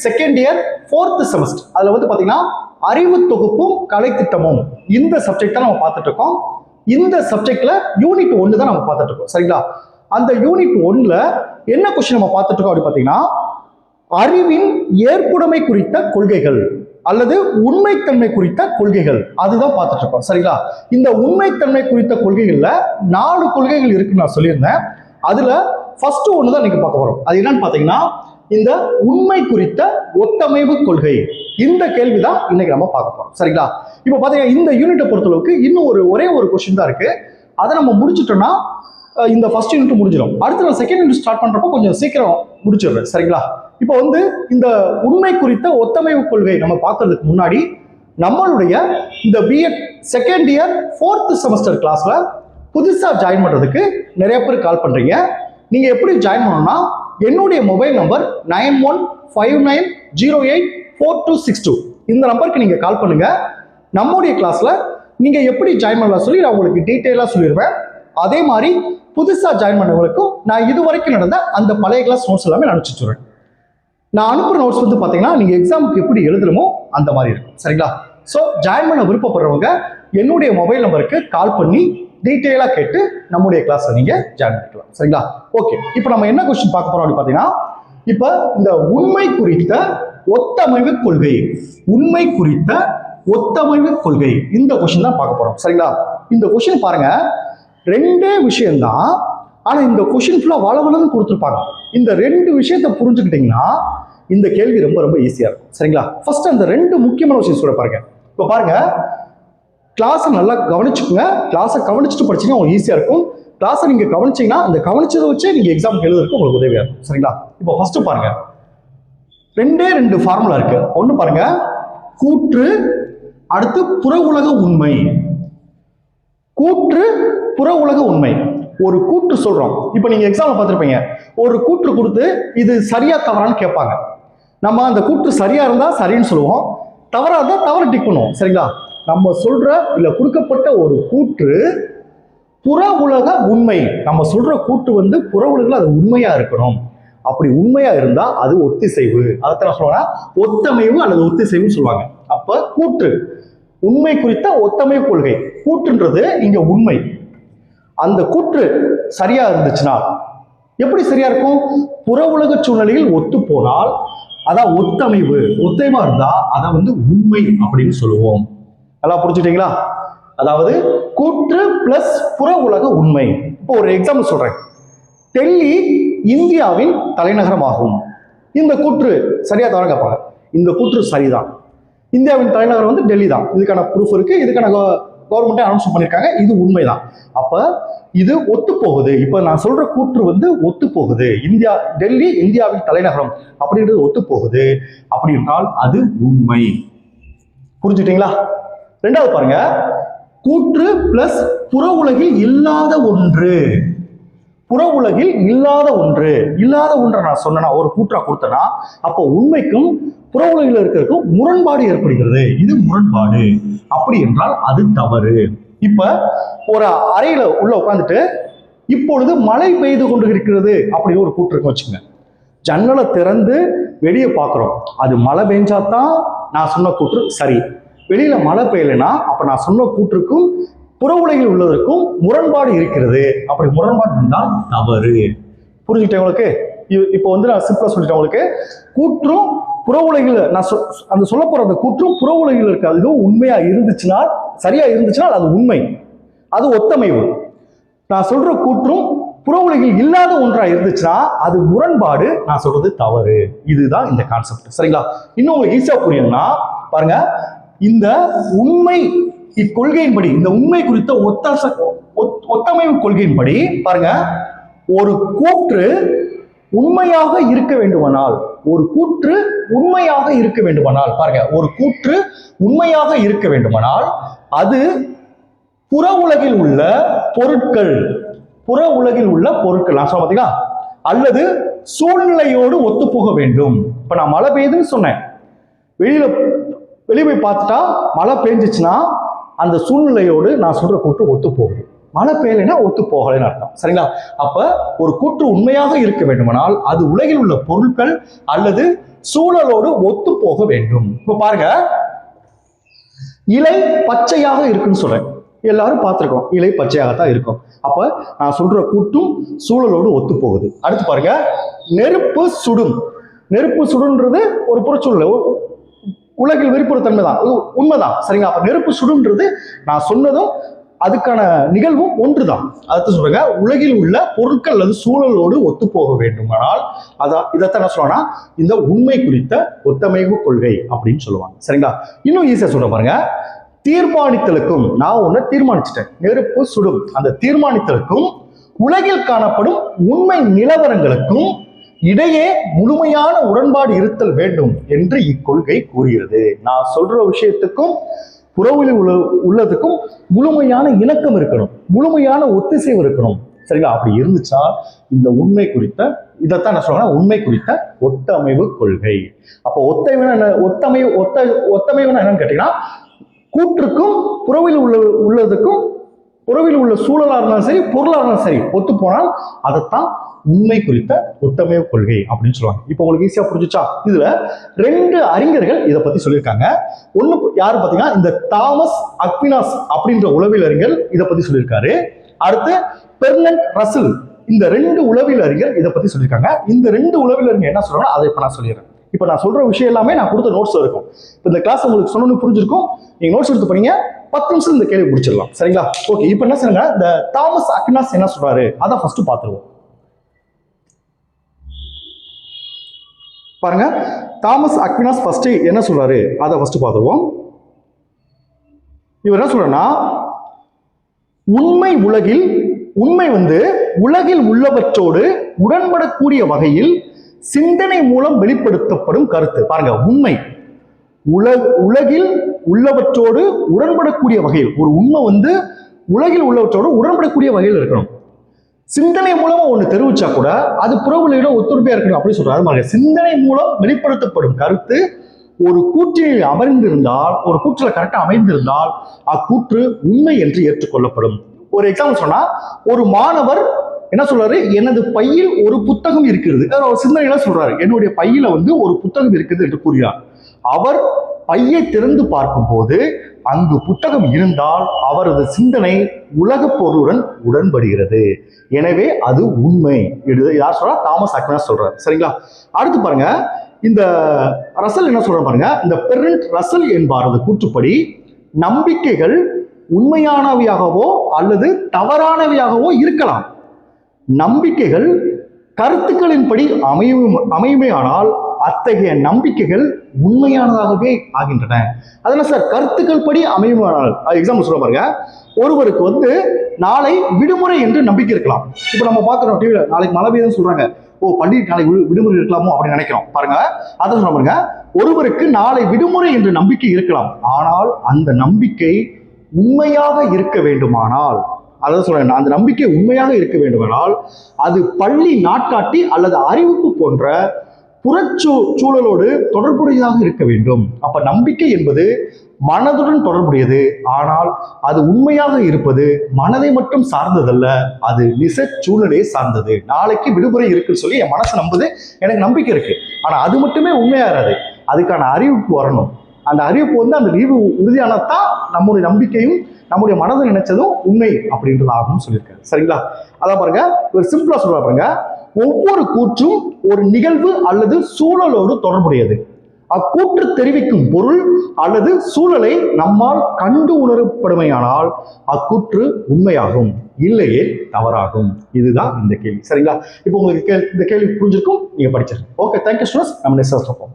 Second year 4th semester. அதுல வந்து பாத்தீங்கன்னா அறிவு தொகுப்பும் கலை திட்டமும் இந்த சப்ஜெக்ட் தான் நம்ம பார்த்துட்டு இருக்கோம். இந்த சப்ஜெக்ட்ல யூனிட் 1 தான் நம்ம பார்த்துட்டு இருக்கோம். சரிங்களா? அந்த யூனிட் 1ல என்ன கொஸ்டின் நம்ம பார்த்துட்டு இருக்கோம் அப்படின்னு பாத்தீங்கன்னா, அறிவின் ஏற்புடைமை குறித்த கொள்கைகள் அல்லது உண்மைத்தன்மை குறித்த கொள்கைகள் அதுதான் பார்த்துட்டு இருக்கோம். சரிங்களா? இந்த உண்மைத்தன்மை குறித்த கொள்கைகள்ல 4 கொள்கைகள் இருக்குன்னு நான் சொல்லியிருந்தேன். அதுல ஃபர்ஸ்ட் ஒன்று தான் நீங்க பார்க்க போறோம். அது என்னன்னு பாத்தீங்கன்னா, இந்த உண்மை குறித்த ஒத்தமைவு கொள்கை. இந்த கேள்விதான் இன்னைக்கு நம்ம பார்க்க போறோம். சரிங்களா? இப்போ பாத்தீங்கன்னா இந்த யூனிட்டை பொறுத்தளவுக்கு இன்னும் ஒரே ஒரு கொஸ்டின் தான் இருக்கு. அதை நம்ம முடிச்சிட்டோம்னா இந்த ஃபர்ஸ்ட் யூனிட் முடிஞ்சிடும். அடுத்து நான் செகண்ட் யூனிட் ஸ்டார்ட் பண்றப்போ கொஞ்சம் சீக்கிரம் முடிச்சிடுறேன். சரிங்களா? இப்போ வந்து இந்த உண்மை குறித்த ஒத்தமைவு கொள்கை நம்ம பார்க்கறதுக்கு முன்னாடி நம்மளுடைய இந்த BEd second year 4th semester கிளாஸ்ல புதுசா ஜாயின் பண்றதுக்கு நிறைய பேர் கால் பண்றீங்க. நீங்க எப்படி ஜாயின் பண்ணணும்னா, என்னுடைய மொபைல் நம்பர் 9159084262 இந்த நம்பருக்கு நீங்க கால் பண்ணுங்க. நம்முடைய கிளாஸ்ல நீங்க எப்படி ஜாயின் பண்ணலாம் சொல்லி நான் உங்களுக்கு டீட்டெயிலா சொல்லிடுவேன். அதே மாதிரி புதுசா ஜாயின் பண்ணவங்களுக்கும் நான் இதுவரைக்கும் நடந்த அந்த பழைய கிளாஸ் நோட்ஸ் எல்லாமே நான் அனுப்பிச்சுடுறேன். நான் அனுப்புற நோட்ஸ் வந்து பாத்தீங்கன்னா நீங்க எக்ஸாமுக்கு எப்படி எழுதணுமோ அந்த மாதிரி இருக்கும். சரிங்களா? ஸோ ஜாயின் பண்ண விருப்பப்படுறவங்க என்னுடைய மொபைல் நம்பருக்கு கால் பண்ணி டீட்டெயிலா கேட்டு நம்முடைய கிளாஸ்ல நீங்க ஜாயின் பண்ணிக்கலாம். சரிங்களா? ஓகே, இப்போ நம்ம என்ன கொஸ்டின் பார்க்க போறோம் அப்படின்னு பாத்தீங்கன்னா, இப்ப இந்த உண்மை குறித்த ஒத்தமைவு கொள்கை, உண்மை குறித்த ஒத்தமைவு கொள்கை இந்த கொஸ்டின் தான் பார்க்க போறோம். சரிங்களா? இந்த கொஸ்டின் பாருங்க, ரெண்டே விஷயம்தான். ஆனா இந்த கொஸ்டின் ஃபுல்லா வளவளன்னு கொடுத்துருப்பாங்க. இந்த 2 விஷயத்தை புரிஞ்சுக்கிட்டீங்கன்னா இந்த கேள்வி ரொம்ப ரொம்ப ஈஸியா இருக்கும். சரிங்களா? ஃபர்ஸ்ட் அந்த 2 முக்கியமான விஷயம் சொல்ல பாருங்க. இப்போ பாருங்க, கிளாஸை நல்லா கவனிச்சுக்கோங்க. கிளாஸை கவனிச்சுட்டு படிச்சீங்கன்னா உங்களுக்கு ஈஸியா இருக்கும். கிளாஸை நீங்க கவனிச்சீங்கன்னா அந்த கவனிச்சதை வச்சே நீங்க எக்ஸாம் எழுதுறதுக்கு உங்களுக்கு உதவியா இருக்கும். சரிங்களா? இப்போ ஃபர்ஸ்ட் பாருங்க, 2 ஃபார்முலா இருக்கு. ஒண்ணு பாருங்க, கூற்று, அடுத்து புற உலக உண்மை. கூற்று, புற உலக உண்மை. ஒரு கூற்று சொல்றோம். இப்போ நீங்க எக்ஸாம்ல பார்த்திருப்பீங்க, ஒரு கூற்று கொடுத்து இது சரியா தவறான்னு கேட்பாங்க. நம்ம அந்த கூற்று சரியா இருந்தா சரின்னு சொல்லுவோம், தவறா இருந்தா தவறு டிக் பண்ணுவோம். சரிங்களா? நம்ம சொல்ற இல்ல கொடுக்கப்பட்ட ஒரு கூற்று புற உலக உண்மை. நம்ம சொல்ற கூற்று வந்து புற உலகில் அது உண்மையா இருக்கணும். அப்படி உண்மையா இருந்தா அது ஒத்திசைவு. அதைத்தான் சொல்லுவாங்க ஒத்தமைவு அல்லது ஒத்திசைவுன்னு சொல்லுவாங்க. அப்ப கூற்று உண்மை குறித்த ஒத்தமைவு கொள்கை. கூற்றுன்றது இங்க உண்மை. அந்த கூற்று சரியா இருந்துச்சுன்னா எப்படி சரியா இருக்கும்? புற உலக சூழ்நிலையில் ஒத்து போனால் அதான் ஒத்தமைவு. ஒத்தமைவா இருந்தா அதை வந்து உண்மை அப்படின்னு சொல்லுவோம். நல்லா புரிஞ்சுட்டீங்களா? அதாவது கூற்று பிளஸ் புற உலக உண்மை. இப்போ ஒரு எக்ஸாம்பிள் சொல்றேன். டெல்லி இந்தியாவின் தலைநகரமாகும். இந்த கூற்று சரியா தவறா கேட்பாங்க. இந்த கூற்று சரிதான். இந்தியாவின் தலைநகரம் வந்து டெல்லி தான். இதுக்கான ப்ரூஃப் இருக்கு. இதுக்கான கவர்மெண்டே அனௌன்ஸ் பண்ணிருக்காங்க. இது உண்மைதான். அப்ப இது ஒத்து போகுது. இப்ப நான் சொல்ற கூற்று வந்து ஒத்து போகுது. டெல்லி இந்தியாவின் தலைநகரம் அப்படின்றது ஒத்து போகுது. அப்படி என்றால் அது உண்மை. புரிஞ்சுட்டீங்களா? 2வது பாருங்க, கூற்று பிளஸ் புற உலகில் இல்லாத ஒன்று. புற உலகில் இல்லாத ஒன்று. இல்லாத ஒன்றை நான் சொன்னா ஒரு கூற்றா கொடுத்தனா அப்போ உண்மைக்கும் புற உலகில் இருக்கிறதுக்கும் முரண்பாடு ஏற்படுகிறது. இது முரண்பாடு. அப்படி என்றால் அது தவறு. இப்ப ஒரு அறையில உள்ள உட்காந்துட்டு இப்பொழுது மழை பெய்து கொண்டு இருக்கிறது அப்படின்னு ஒரு கூற்று இருக்கு வச்சுங்க. ஜன்னலை திறந்து வெளியே பார்க்கிறோம். அது மழை பெஞ்சாதான் நான் சொன்ன கூற்று சரி. வெளியில மழை பெய்யலைன்னா அப்ப நான் சொன்ன கூற்றுக்கும் புற உலகில் உள்ளதற்கும் முரண்பாடு இருக்கிறது. அப்படி முரண்பாடு இருந்தால் தவறு. புரிஞ்சுக்கிட்டேன் உங்களுக்கு? இப்போ வந்து நான் சிம்பிளா சொல்லிட்டேன் உங்களுக்கு. கூற்றும் புற உலகில் நான் அந்த சொல்ல போற அந்த கூற்றும் புற உலகில் இருக்க அதுவும் உண்மையா இருந்துச்சுன்னா, சரியா இருந்துச்சுன்னா அது உண்மை, அது ஒத்தமைவு. நான் சொல்ற கூற்றும் புற உலகில் இல்லாத ஒன்றா இருந்துச்சுன்னா அது முரண்பாடு, நான் சொல்றது தவறு. இதுதான் இந்த கான்செப்ட். சரிங்களா? இன்னும் உங்களுக்கு ஈஸியா புரியணும்னா பாருங்க, இந்த உண்மை இக்கொள்கையின்படி, இந்த உண்மை குறித்த ஒத்தமைவு கொள்கையின்படி பாருங்க, ஒரு கூற்று உண்மையாக இருக்க வேண்டுமானால், ஒரு கூற்று உண்மையாக இருக்க வேண்டுமானால் பாருங்க, ஒரு கூற்று உண்மையாக இருக்க வேண்டுமானால் அது புற உலகில் உள்ள பொருட்கள், புற உலகில் உள்ள பொருட்கள் நான் சொல்ல பாத்தீங்களா, அல்லது சூழ்நிலையோடு ஒத்து போக வேண்டும். இப்ப நான் மழை பெய்யுதுன்னு சொன்னேன், வெளியே போய் பார்த்துட்டா மழை பெஞ்சிச்சுன்னா அந்த சூழ்நிலையோடு நான் சொல்ற கூற்று ஒத்து போகுது. மழை பெய்யலைன்னா ஒத்து போகலைன்னு அர்த்தம். சரிங்களா? அப்ப ஒரு கூற்று உண்மையாக இருக்க வேண்டுமானால் அது உலகில் உள்ள பொருட்கள் அல்லது சூழலோடு ஒத்து போக வேண்டும். இப்ப பாருங்க, இலை பச்சையாக இருக்குன்னு சொல்றேன். எல்லாரும் பார்த்திருக்கோம், இலை பச்சையாகத்தான் இருக்கும். அப்ப நான் சொல்ற கூட்டும் சூழலோடு ஒத்து போகுது. அடுத்து பாருங்க, நெருப்பு சுடும். நெருப்பு சுடுன்றது ஒரு புறச்சூழல், உலகில் வெறிப்புறத்தன்மை தான், உண்மைதான். சரிங்களா? அப்ப நெருப்பு சுடுன்றது நான் சொன்னதும் அதுக்கான நிகழ்வும் ஒன்றுதான். அதை சொல்றேங்க, உலகில் உள்ள பொருட்கள் அல்லது சூழலோடு ஒத்து போக வேண்டுமானால் இதைத்தான் என்ன சொல்லுவாங்கன்னா இந்த உண்மை குறித்த ஒத்தமைவு கொள்கை அப்படின்னு சொல்லுவாங்க. சரிங்களா? இன்னும் ஈஸியா சொல்ற பாருங்க, தீர்மானித்தலுக்கும், நான் ஒண்ணு தீர்மானிச்சிட்டேன், நெருப்பு சுடும், அந்த தீர்மானித்தலுக்கும் உலகில் காணப்படும் உண்மை நிலவரங்களுக்கும் இடையே முழுமையான உடன்பாடு இருத்தல் வேண்டும் என்று இக்கொள்கை கூறுகிறது. நான் சொல்ற விஷயத்துக்கும் புறவில் உள்ளதுக்கும் முழுமையான இணக்கம் இருக்கணும், முழுமையான ஒத்திசைவு இருக்கணும். சரிங்களா? அப்படி இருந்துச்சா இந்த உண்மை குறித்த, இதைத்தான் என்ன சொல்றாங்கன்னா உண்மை குறித்த ஒத்தமைவு கொள்கை. அப்போ ஒத்தமைவுன்னா என்னன்னு கேட்டீங்கன்னா, கூற்றுக்கும் புறவில் உள்ளதுக்கும், புறவில் உள்ள சூழலா இருந்தாலும் சரி பொருளா இருந்தாலும் சரி ஒத்து போனால் அதைத்தான் உண்மை குறித்த ஒத்தமைவு கொள்கை அப்படின்னு சொல்லுவாங்க. இப்போ உங்களுக்கு ஈஸியா புரிஞ்சுச்சா? இதுல 2 அறிஞர்கள் இதை பத்தி சொல்லியிருக்காங்க. ஒண்ணு யாரு பாத்தீங்கன்னா இந்த தாமஸ் அக்வினாஸ் அப்படின்ற உளவியல் அறிஞர் இதை பத்தி சொல்லியிருக்காரு. அடுத்து பெர்னண்ட் ரசல், இந்த 2 உளவியல் அறிஞர் இதை பத்தி சொல்லியிருக்காங்க. இந்த 2 உளவியல் அறிஞர் என்ன சொல்றாங்க அதை இப்ப நான் சொல்லிடுறேன். இப்ப நான் சொல்ற விஷயம் எல்லாமே நான் கொடுத்த நோட்ஸ் இருக்கும். இந்த கிளாஸ் உங்களுக்கு சொன்னு புரிஞ்சிருக்கும். நீங்க நோட்ஸ் எடுத்து பண்ணீங்க, 10 நிமிஷம் இந்த கேள்வி முடிச்சிடலாம். சரிங்களா? ஓகே, இப்ப என்ன சொல்லுங்க, இந்த தாமஸ் அக்வினாஸ் என்ன சொல்றாரு அதை ஃபர்ஸ்ட் பாத்துருவோம். பாருங்க, தாமஸ் அக்வினாஸ் ஃபர்ஸ்ட் என்ன சொல்றாரு அதை ஃபர்ஸ்ட் பார்த்துருவோம். இவர் என்ன சொல்றா, உண்மை உலகில் உள்ளவற்றோடு உடன்படக்கூடிய வகையில் சிந்தனை மூலம் வெளிப்படுத்தப்படும் கருத்து. பாருங்க, உண்மை உலகில் உள்ளவற்றோடு உடன்படக்கூடிய வகையில், ஒரு உண்மை உலகில் உள்ளவற்றோடு உடன்படக்கூடிய வகையில் இருக்கணும். சிந்தனை மூலமா ஒண்ணு தெரிவிச்சா கூட அது புறவுகளிட ஒத்துழைப்பா இருக்கணும் அப்படி சொல்றாரு. சிந்தனை மூலம் வெளிப்படுத்தப்படும் கருத்து ஒரு கூற்றில் அமர்ந்திருந்தால், ஒரு கூற்றில் கரெக்டா அமைந்திருந்தால் அக்கூற்று உண்மை என்று ஏற்றுக்கொள்ளப்படும். ஒரு எக்ஸாம்பிள் சொன்னா, ஒரு மாணவர் என்ன சொல்றாரு, எனது பையில் ஒரு புத்தகம் இருக்கிறது. அவர் சிந்தனையில சொல்றாரு, என்னுடைய பையில ஒரு புத்தகம் இருக்குது என்று கூறுகிறார். அவர் பையை திறந்து பார்க்கும் போது அங்கு புத்தகம் இருந்தால் அவரது சிந்தனை உலக பொருளுடன் உடன்படுகிறது. எனவே அது உண்மை. யார் சொல்றா? தாமஸ் அக்வினாஸ் சொல்றாரு. சரிங்களா? அடுத்து பாருங்க, இந்த ரசல் என்ன சொல்ற பாருங்க, இந்த பெர்னண்ட் ரசல் என்பாரது கூற்றுப்படி நம்பிக்கைகள் உண்மையானவையாகவோ அல்லது தவறானவையாகவோ இருக்கலாம். நம்பிக்கைகள் கருத்துக்களின்படி அமையுமேயானால் அத்தகைய நம்பிக்கைகள் உண்மையானதாகவே ஆகின்றன. அதனால சார் கருத்துக்கள் படி அமையுமானால், எக்ஸாம்பிள் சொல்ல பாருங்க, ஒருவருக்கு நாளை விடுமுறை என்று நம்பிக்கை இருக்கலாம். இப்ப நம்ம பாக்குறோம் டிவில, நாளைக்கு மழை பெய்யுதுன்னு சொல்றாங்க, பண்டிகை நாளைக்கு விடுமுறை இருக்கலாமோ அப்படின்னு நினைக்கிறோம். பாருங்க, அதை சொல்ல பாருங்க, ஒருவருக்கு நாளை விடுமுறை என்று நம்பிக்கை இருக்கலாம். ஆனால் அந்த நம்பிக்கை உண்மையாக இருக்க வேண்டுமானால், அதான் சொல்றேன், அந்த நம்பிக்கை உண்மையாக இருக்க வேண்டுமானால் அது பள்ளி நாட்காட்டி அல்லது அறிவிப்பு போன்ற புறச்சூழலோடு தொடர்புடையதாக இருக்க வேண்டும். அப்ப நம்பிக்கை என்பது மனதுடன் தொடர்புடையது. ஆனால் அது உண்மையாக இருப்பது மனதை மட்டும் சார்ந்ததல்ல, அது நிச சூழலே சார்ந்தது. நாளைக்கு விடுமுறை இருக்குன்னு சொல்லி என் மனசு நம்புது, எனக்கு நம்பிக்கை இருக்கு. ஆனா அது மட்டுமே உண்மையாகாது, அதுக்கான அறிவிப்பு வரணும். அந்த அறிவிப்பு அந்த அறிவு உறுதியானதான் நம்முடைய நம்பிக்கையும் நம்முடைய மனதை நினைச்சதும் உண்மை அப்படின்றது ஆகும்னு சொல்லியிருக்காரு. சரிங்களா? அதான் பாருங்க, ஒரு சிம்பிளா சொல்ல பாருங்க, ஒவ்வொரு கூற்றும் ஒரு நிகழ்வு அல்லது சூழலோடு தொடர்புடையது. அக்கூற்று தெரிவிக்கும் பொருள் அல்லது சூழலை நம்மால் கண்டு உணரப்படுமையானால் அக்கூற்று உண்மையாகும், இல்லையே தவறாகும். இதுதான் இந்த கேள்வி. சரிங்களா? இப்போ உங்களுக்கு இந்த கேள்வி புரிஞ்சிருக்கும், நீங்க படிச்சிருக்கீங்க. Okay, thank you students. நம்ம நெக்ஸ்ட் பார்ப்போம்.